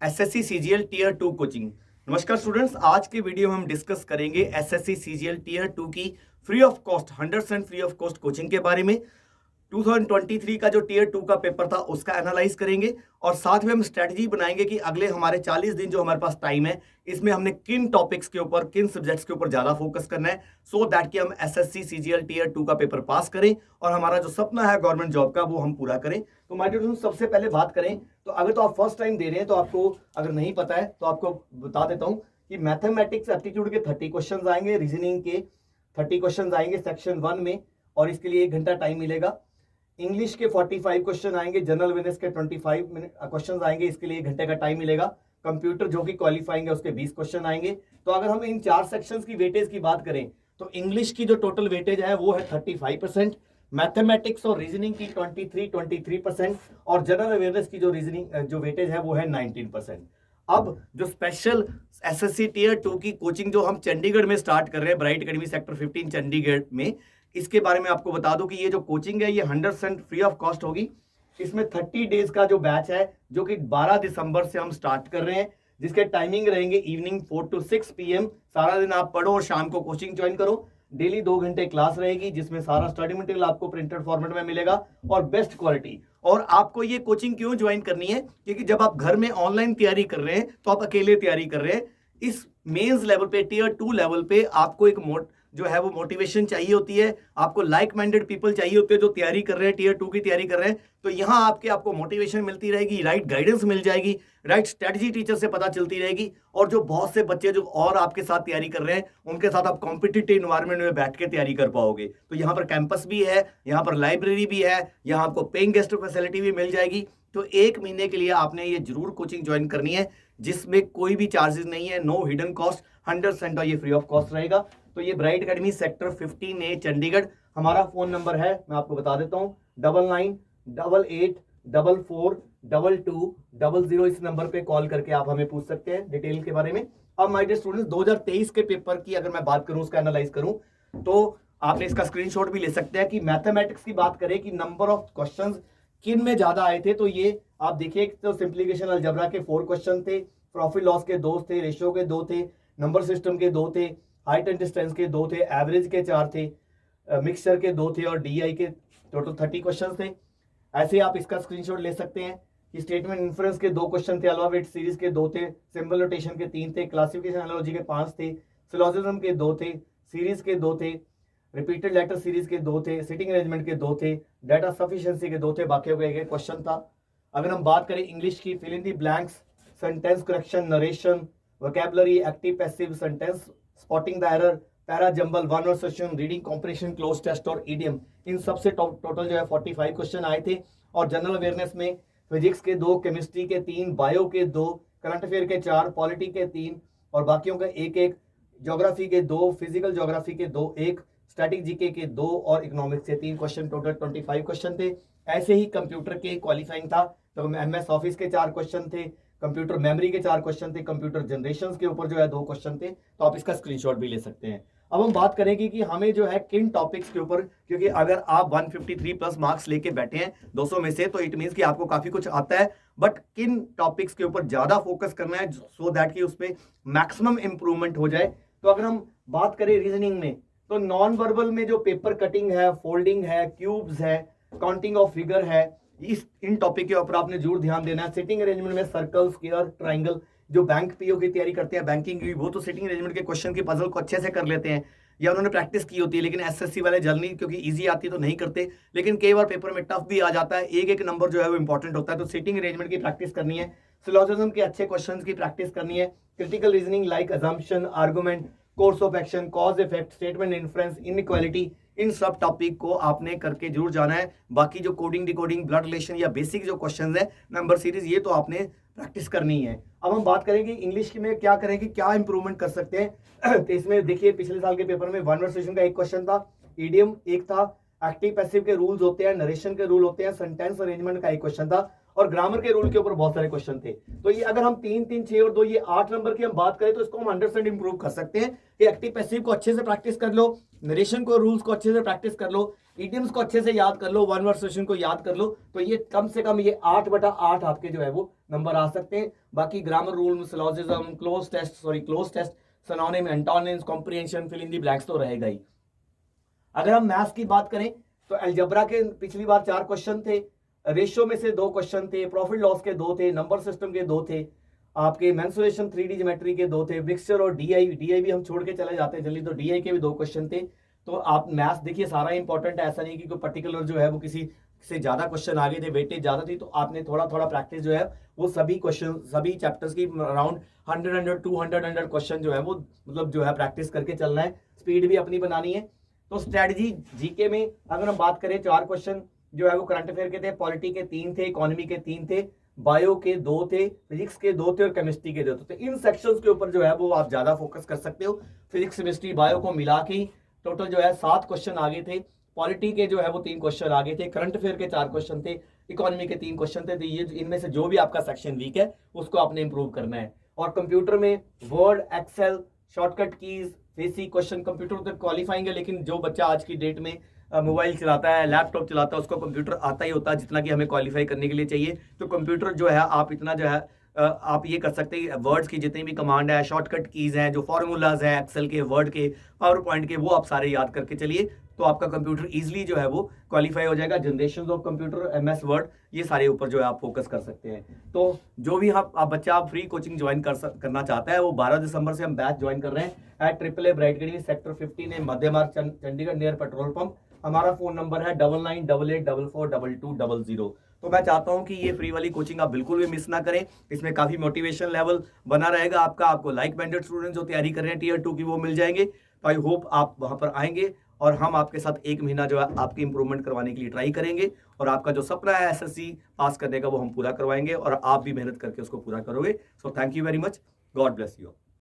SSC CGL tier 2 coaching. नमस्कार students, आज के वीडियो में हम डिस्कस करेंगे एसएससी सीजीएल टीयर 2 की free of cost 100% free of cost coaching के बारे में। 2023 का जो टीयर 2 का पेपर था उसका एनालाइज करेंगे और साथ में हम स्ट्रेटजी बनाएंगे कि अगले हमारे 40 दिन जो हमारे पास टाइम है इसमें हमने किन टॉपिक्स के ऊपर, किन सब्जेक्ट्स के ऊपर ज्यादा फोकस करना है, सो दैट कि हम एसएससी सीजीएल टीयर 2 का पेपर पास करें और हमारा जो सपना है गवर्नमेंट जॉब का वो हम पूरा करें। तो माय डियर स्टूडेंट्स, सबसे पहले बात करें तो अगर तो आप फर्स्ट टाइम दे रहे हैं तो आपको अगर नहीं पता है तो आपको बता देता हूं कि मैथमेटिक्स एप्टीट्यूड के 30 क्वेश्चन आएंगे, रीजनिंग के 30 क्वेश्चन आएंगे सेक्शन 1 में और इसके लिए 1 घंटा टाइम मिलेगा। इंग्लिश के 45 क्वेश्चन आएंगे, जनरल अवेयरनेस के 25 मिनट क्वेश्चन आएंगे, इसके लिए 1 घंटे का टाइम मिलेगा। कंप्यूटर जो कि क्वालिफाइंग है उसके 20 क्वेश्चन आएंगे। तो अगर हम इन 4 सेक्शंस की वेटेज की बात करें तो इंग्लिश की जो टोटल वेटेज है वो है 35%, मैथमेटिक्स और रीजनिंग की 23% और जनरल अवेयरनेस की जो रीजनिंग जो वेटेज है वो है 19%। अब जो स्पेशल एसएससी टीयर 2 की कोचिंग जो हम चंडीगढ़ में स्टार्ट कर रहे हैं, ब्राइट एकेडमी सेक्टर 15 चंडीगढ़ में, इसके बारे में आपको बता दूं कि ये जो कोचिंग है ये 100% फ्री ऑफ कॉस्ट होगी। इसमें 30 डेज का जो बैच है जो कि 12 दिसंबर से हम स्टार्ट कर रहे हैं, जिसके टाइमिंग रहेंगे इवनिंग 4 to 6 PM। सारा दिन आप पढ़ो और शाम को कोचिंग ज्वाइन करो। डेली 2 घंटे क्लास रहेगी जिसमें सारा स्टडी मटेरियल आपको प्रिंटेड फॉर्मेट में मिलेगा और बेस्ट क्वालिटी। और आपको ये कोचिंग क्यों ज्वाइन करनी है? क्योंकि जब आप घर में ऑनलाइन तैयारी कर रहे हैं तो आप अकेले तैयारी कर रहे हैं। इस मेंस लेवल पे, टीयर 2 लेवल पे आपको एक जो है वो मोटिवेशन चाहिए होती है, आपको लाइक माइंडेड पीपल चाहिए होते हैं जो तैयारी कर रहे हैं, टीयर 2 की तैयारी कर रहे हैं। तो यहाँ आपको मोटिवेशन मिलती रहेगी, राइट गाइडेंस मिल जाएगी, राइट स्ट्रेटजी टीचर से पता चलती रहेगी। और जो बहुत से बच्चे जो और आपके साथ तैयारी कर रहे हैं उनके साथ आप कॉम्पिटिटिव इन्वायरमेंट में बैठ के तैयारी कर पाओगे। तो यहाँ पर कैंपस भी है, यहाँ पर लाइब्रेरी भी है, यहाँ आपको पेइंग गेस्ट फैसिलिटी भी मिल जाएगी। तो 1 महीने के लिए आपने ये जरूर कोचिंग ज्वाइन करनी है जिसमें कोई भी चार्जेस नहीं है, नो हिडन कॉस्ट, 100% और ये फ्री ऑफ कॉस्ट रहेगा। तो ये bright academy sector 15A Chandigarh. हमारा फोन नंबर है, मैं आपको बता देता हूँ, 9988442200। इस नंबर पे कॉल करके आप हमें पूछ सकते हैं डिटेल के बारे में। अब माय डियर स्टूडेंट्स, 2023 के पेपर की अगर मैं बात करूं, उसका एनालाइज करूं, तो आपने इसका स्क्रीनशॉट भी ले सकते हैं कि मैथमेटिक्स की बात करें कि नंबर ऑफ क्वेश्चंस किन में ज्यादा आए थे। तो ये आप देखिए तो सिंप्लीफिकेशन अलजेब्रा के 4 क्वेश्चन थे, प्रॉफिट लॉस के 2 थे, रेशियो के 2 थे, नंबर सिस्टम के 2 थे, हाइट एंड डिस्टेंस के 2 थे, एवरेज के 4 थे, मिक्सचर के 2 थे और डीआई के टोटल 30 क्वेश्चन थे। ऐसे आप इसका स्क्रीनशॉट ले सकते हैं कि स्टेटमेंट इन्फ्रेंस के 2 क्वेश्चन थे, अल्फाबेट सीरीज के 2 थे, सिंबल नोटेशन के 3 थे, क्लासिफिकेशन एनालॉजी के 5 थे, सिलोजिज्म के 2 थे, सीरीज के 2 थे, रिपीटेड लेटर सीरीज के 2 थे, सिटिंग अरेंजमेंट के 2 थे, डाटा सफिशिएंसी के 2 थे, बाकी का एक क्वेश्चन था। अगर हम बात करें इंग्लिश की, fill in the blanks, sentence correction, narration, vocabulary, active passive, sentence spotting the error, para jumble, one word session, reading comprehension, cloze test और ईडियम, इन सबसे टोटल जो है 45 क्वेश्चन आए थे। और जनरल अवेयरनेस में फिजिक्स के 2, केमिस्ट्री के 3, बायो के 2, करंट अफेयर के 4, पॉलिटी के 3 और बाकियों का 1-1, ज्योग्राफी के 2, फिजिकल ज्योग्राफी के 2, 1, स्टैटिक जीके के 2 और इकोनॉमिक्स से 3 क्वेश्चन, टोटल 25 क्वेश्चन थे। ऐसे ही कंप्यूटर के क्वालिफाइंग था तो एमएस ऑफिस के 4 क्वेश्चन थे, कंप्यूटर मेमोरी के 4 क्वेश्चन थे, कंप्यूटर जनरेशन के ऊपर जो है 2 क्वेश्चन थे। तो आप इसका स्क्रीनशॉट भी ले सकते हैं। अब हम बात करेंगे कि हमें जो है किन टॉपिक्स के ऊपर, क्योंकि अगर आप 153 प्लस मार्क्स लेके बैठे हैं 200 में से तो इट मींस कि आपको काफी कुछ आता है, बट किन टॉपिक्स के ऊपर ज्यादा फोकस करना है सो दैट कि उसमें मैक्सिमम इंप्रूवमेंट हो जाए। तो अगर हम बात करें रीजनिंग में तो नॉन वर्बल में जो पेपर कटिंग है, फोल्डिंग है, क्यूब्स है, काउंटिंग ऑफ फिगर है, इन टॉपिक के ऊपर आपने जरूर ध्यान देना है। सिटिंग अरेंजमेंट में सर्कल, स्क्वायर, ट्रायंगल, जो बैंक पीओ की तैयारी करते हैं बैंकिंग की, वो तो सिटिंग अरेंजमेंट के क्वेश्चन की पजल को अच्छे से कर लेते हैं या उन्होंने प्रैक्टिस की होती है, लेकिन एसएससी वाले जल्दी क्योंकि इजी आती है तो नहीं करते, लेकिन कई बार पेपर में टफ भी आ जाता है, एक नंबर जो है वो इंपॉर्टेंट होता है। तो सिटिंग अरेंजमेंट की प्रैक्टिस करनी है, सिलोजिज्म के अच्छे क्वेश्चन की प्रैक्टिस करनी है, critical reasoning like assumption, argument, course of action, cause effect, statement inference, inequality, इन सब टॉपिक को आपने करके जरूर जाना है। बाकी जो कोडिंग, डिकोडिंग, ब्लड रिलेशन या बेसिक जो क्वेश्चंस है, नंबर सीरीज, ये तो आपने प्रैक्टिस करनी है। अब हम बात करेंगे इंग्लिश में क्या करेंगे, क्या इंप्रूवमेंट कर सकते हैं। तो इसमें देखिए पिछले साल के पेपर में वन वर्ड सेशन का 1 क्वेश्चन था, ईडियम 1 था, एक्टिव पैसिव के रूल्स होते हैं, नरेशन के रूल होते हैं, सेंटेंस अरेंजमेंट का 1 क्वेश्चन था और ग्रामर के रूल के ऊपर बहुत सारे क्वेश्चन थे। तो ये अगर हम 3, 3, 6 और 2 ये 8 नंबर की हम बात करें तो इसको हम 100% इंप्रूव कर सकते हैं कि एक्टिव पैसिव को अच्छे से प्रैक्टिस कर लो, नरेशन को, रूल्स को अच्छे से प्रैक्टिस कर लो, इडियम्स को अच्छे से याद कर लो, वन वर्ड सेशन को याद कर लो, तो ये कम से कम ये 8/8 आपके जो है वो नंबर आ सकते हैं। बाकी grammar rule, syllogism, cloze test, synonym, antonyms, comprehension, fill in the blanks तो रहेगा ही। अगर हम मैथ्स की बात करें तो अलजेब्रा के पिछली बार 4 क्वेश्चन थे, रेशियो में से 2 क्वेश्चन थे, प्रॉफिट लॉस के 2 थे, नंबर सिस्टम के 2 थे, आपके मेंसुरेशन 3D ज्योमेट्री के 2 थे, मिक्सचर और डीआई भी हम छोड़ के चले जाते हैं जल्दी, तो डीआई के भी 2 क्वेश्चन थे। तो आप मैथ्स देखिए सारा इंपॉर्टेंट है, ऐसा नहीं कि कोई पर्टिकुलर जो है वो किसी से ज्यादा क्वेश्चन आगे थे, वेटेज ज्यादा थी, तो आपने थोड़ा थोड़ा प्रैक्टिस जो है वो सभी क्वेश्चन, सभी चैप्टर्स की अराउंड 100 क्वेश्चन जो है वो मतलब जो है प्रैक्टिस करके चलना है, स्पीड भी अपनी बनानी है। तो स्ट्रेटजी जीके में अगर हम बात करें 4 क्वेश्चन जो है वो करंट अफेयर के थे, पॉलिटी के 3 थे, इकोनॉमी के 3 थे, बायो के 2 थे, फिजिक्स के 2 थे और केमिस्ट्री के 2 थे। तो इन सेक्शंस के ऊपर जो है वो आप ज्यादा फोकस कर सकते हो। फिजिक्स, केमिस्ट्री, बायो को मिला के टोटल जो है 7 क्वेश्चन आगे थे, पॉलिटी के जो है वो 3 क्वेश्चन आगे थे, करंट अफेयर के 4 क्वेश्चन थे, इकोनॉमी के 3 क्वेश्चन थे। तो ये इनमें से जो भी आपका सेक्शन वीक है उसको आपने इंप्रूव करना है। और कंप्यूटर में Word, Excel, shortcut keys, basic question, computer तक क्वालिफाइंग है, लेकिन जो बच्चा आज की डेट में मोबाइल चलाता है, लैपटॉप चलाता है, उसको कंप्यूटर आता ही होता है जितना कि हमें क्वालिफाई करने के लिए चाहिए। तो कंप्यूटर जो है आप इतना जो है आप ये कर सकते हैं, वर्ड्स की जितनी भी कमांड है, शॉर्टकट कीज हैं, जो फॉर्मूलाज हैं एक्सेल के, वर्ड के, पावर पॉइंट के, वो आप सारे याद करके चलिए, तो आपका कंप्यूटर इजीली जो है वो क्वालिफाई हो जाएगा। Generation of computer, MS word, ये सारे ऊपर जो है आप फोकस कर सकते हैं। तो जो भी आप बच्चा आप फ्री कोचिंग ज्वाइन करना चाहता है, वो 12 दिसंबर से हम बैच ज्वाइन कर रहे हैं at AAA bright academy, sector 15 Madhya Marg, Chandigarh, near petrol pump. हमारा फोन नंबर है 9988442200। तो मैं चाहता हूं कि ये फ्री वाली कोचिंग आप बिल्कुल भी मिस ना करें, इसमें काफी मोटिवेशन लेवल बना रहेगा आपका, आपको लाइक माइंडेड स्टूडेंट जो तैयारी कर रहे हैं Tier 2 की वो मिल जाएंगे। तो आई होप आप वहां पर आएंगे और हम आपके साथ 1 महीना जो है आपकी इंप्रूवमेंट करवाने के लिए ट्राई करेंगे, और आपका जो सपना है SSC पास करने का वो हम पूरा करवाएंगे, और आप भी मेहनत करके उसको पूरा करोगे। So thank you very much, God bless you.